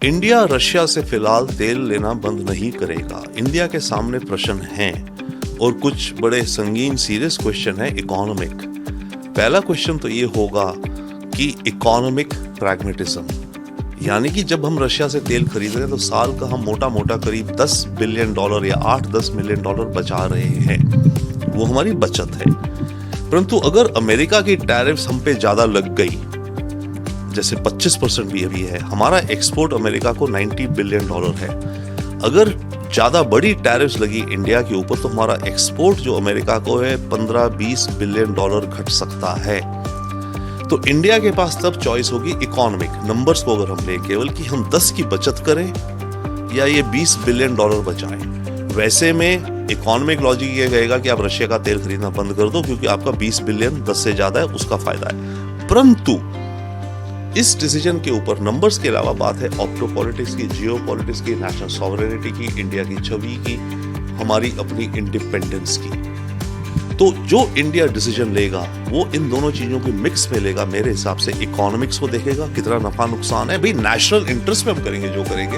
India Russia से फिलहाल तेल लेना बंद नहीं करेगा। इंडिया के सामने प्रश्न हैं और कुछ बड़े संगीन सीरियस क्वेश्चन है इकोनॉमिक। पहला क्वेश्चन तो ये होगा कि इकोनॉमिक प्रैग्मेटिज्म, यानी कि जब हम रशिया से तेल खरीद रहे हैं तो साल का हम मोटा मोटा करीब $10 बिलियन या $8-10 मिलियन बचा रहे हैं, वो हमारी बचत है। परंतु अगर अमेरिका की टैरिफ्स हम पे ज्यादा लग गई, जैसे 25% भी अभी है, हमारा एक्सपोर्ट अमेरिका को $90 बिलियन है। अगर ज्यादा बड़ी टैरिफ्स लगी इंडिया के ऊपर तो हमारा एक्सपोर्ट जो अमेरिका को है $15-20 बिलियन घट सकता है। तो इंडिया के पास तब चॉइस होगी इकोनॉमिक नंबर्स को अगर हम ले केवल कि हम 10 की बचत करें या ये $20 बिलियन बचाएं। वैसे में इकोनॉमिक लॉजिक ये कहेगा कि आप रशिया का तेल खरीदना बंद कर दो क्योंकि आपका 20 बिलियन 10 से ज्यादा है, उसका फायदा है। परंतु इस डिसीजन के ऊपर नंबर्स के अलावा बात है ऑप्टोपॉलिटिक्स की, जियोपॉलिटिक्स की, नेशनल सॉवरेनिटी की, इंडिया की छवि की, हमारी अपनी इंडिपेंडेंस की। तो जो इंडिया डिसीजन लेगा वो इन दोनों चीजों के मिक्स में लेगा। मेरे हिसाब से इकोनॉमिक्स को देखेगा कितना नफा नुकसान है। भाई नेशनल इंटरेस्ट में हम करेंगे जो करेंगे,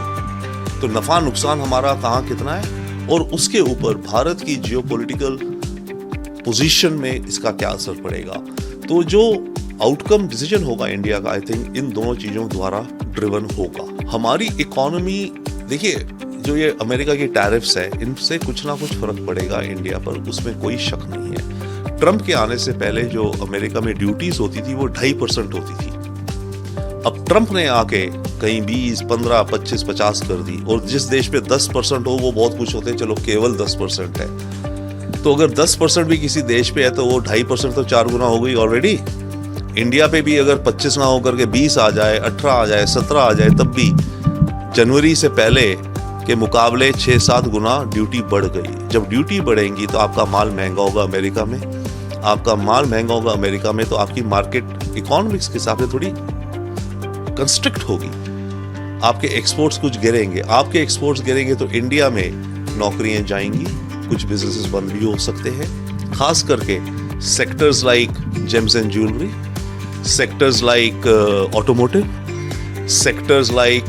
तो नफा नुकसान हमारा कहाँ कितना है, और उसके ऊपर भारत की जियोपॉलिटिकल पोजीशन में इसका क्या असर पड़ेगा। तो जो आउटकम डिसीजन होगा इंडिया का, आई थिंक इन दोनों चीजों द्वारा ड्रिवन होगा। हमारी इकोनॉमी देखिए, जो ये अमेरिका की टैरिफ्स है इनसे कुछ ना कुछ फर्क पड़ेगा इंडिया पर, उसमें कोई शक नहीं है। ट्रंप के आने से पहले जो अमेरिका में ड्यूटीज होती थी वो 2.5% होती थी। अब ट्रंप ने आके कहीं 20, 15, 25, 50 कर दी, और जिस देश पे 10% हो वो बहुत कुछ होते हैं, चलो केवल 10% है। तो अगर 10% भी किसी देश पे है तो वो 2.5% तो 4 गुना हो गई ऑलरेडी। इंडिया पे भी अगर 25 ना होकर के 20 आ जाए, 18 आ जाए, 17 आ जाए, तब भी जनवरी से पहले के मुकाबले 6-7 गुना ड्यूटी बढ़ गई। जब ड्यूटी बढ़ेंगी तो आपका माल महंगा होगा अमेरिका में, आपका माल महंगा होगा अमेरिका में तो आपकी मार्केट इकोनॉमिक्स के हिसाब से थोड़ी कंस्ट्रिक्ट होगी। आपके एक्सपोर्ट्स कुछ गिरेंगे, आपके एक्सपोर्ट्स गिरेंगे तो इंडिया में नौकरियां जाएंगी, कुछ बिजनेसेस बंद भी हो सकते हैं, खास करके sectors like James and jewellery, sectors like automotive, sectors like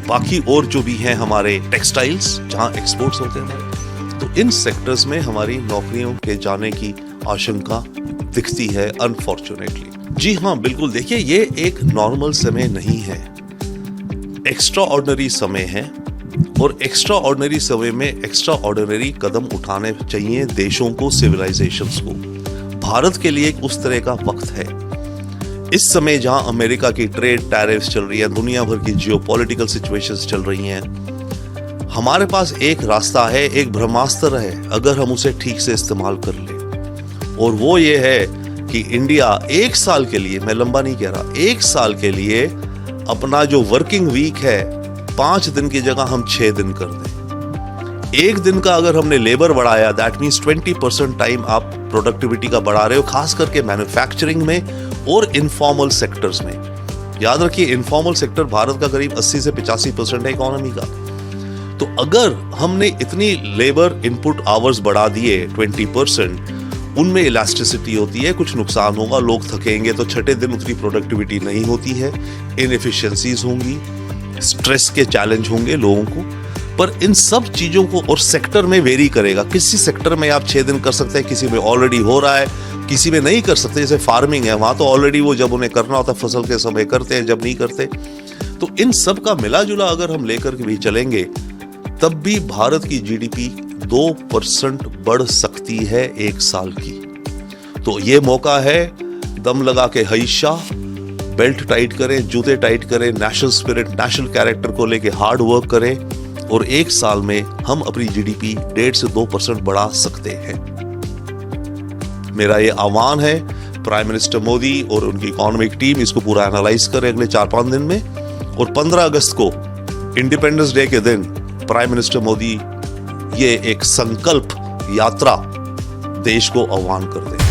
बाकी और जो भी हैं हमारे टेक्सटाइल्स जहां एक्सपोर्ट्स होते हैं हमारे, तो इन सेक्टर्स में हमारी नौकरियों के जाने की आशंका दिखती है अनफॉर्चुनेटली। जी हाँ, बिल्कुल। देखिए, ये एक नॉर्मल समय नहीं है, एक्स्ट्रा ऑर्डिनरी समय है, और एक्स्ट्रा ऑर्डिनरी समय में एक्स्ट्रा ऑर्डिनरी कदम उठाने चाहिए देशों को, सिविलाइजेशंस को। भारत के लिए एक उस तरह का वक्त है इस समय जहां अमेरिका की ट्रेड टैरिफ्स चल रही है, दुनिया भर की जियोपॉलिटिकल सिचुएशंस चल रही हैं। हमारे पास एक रास्ता है, एक ब्रह्मास्त्र है, अगर हम उसे ठीक से इस्तेमाल कर लें, और वो ये है कि इंडिया 1 साल के लिए, मैं लंबा नहीं कह रहा, 1 साल के लिए अपना जो वर्किंग वीक है 5 दिन की जगह हम 6 दिन कर दें। 1 दिन का अगर हमने लेबर बढ़ाया, दैट मीन्स 20% टाइम आप प्रोडक्टिविटी का बढ़ा रहे हो, खास करके मैन्युफैक्चरिंग में और इनफॉर्मल सेक्टर्स में। याद रखिए, इनफॉर्मल सेक्टर भारत का करीब 80 से 85% है इकोनॉमी का। तो अगर हमने इतनी लेबर इनपुट आवर्स बढ़ा दिए 20%, उनमें इलास्टिसिटी होती है, कुछ नुकसान होगा, लोग थकेंगे, तो छठे दिन उतनी प्रोडक्टिविटी नहीं होती है, इनएफिशिएंसीज होंगी, स्ट्रेस के चैलेंज होंगे लोगों को। पर इन सब चीजों को, और सेक्टर में वेरी करेगा, किसी सेक्टर में आप 6 दिन कर सकते हैं, किसी में ऑलरेडी हो रहा है, किसी में नहीं कर सकते। जैसे फार्मिंग है, वहां तो ऑलरेडी वो जब उन्हें करना होता है फसल के समय करते हैं, जब नहीं करते। तो इन सब का मिला जुला अगर हम लेकर के भी चलेंगे तब भी भारत की जीडीपी 2% बढ़ सकती है 1 साल की। तो ये मौका है, दम लगा के हईशा, बेल्ट टाइट करें, जूते टाइट करें, नेशनल स्पिरिट, नेशनल कैरेक्टर को लेके हार्ड वर्क करें, और 1 साल में हम अपनी जीडीपी 1.5 से 2% बढ़ा सकते हैं। मेरा ये आह्वान है, प्राइम मिनिस्टर मोदी और उनकी इकोनॉमिक टीम इसको पूरा एनालाइज करें अगले 4-5 दिन में, और 15 अगस्त को इंडिपेंडेंस डे के दिन प्राइम मिनिस्टर मोदी ये एक संकल्प यात्रा देश को आह्वान कर दें।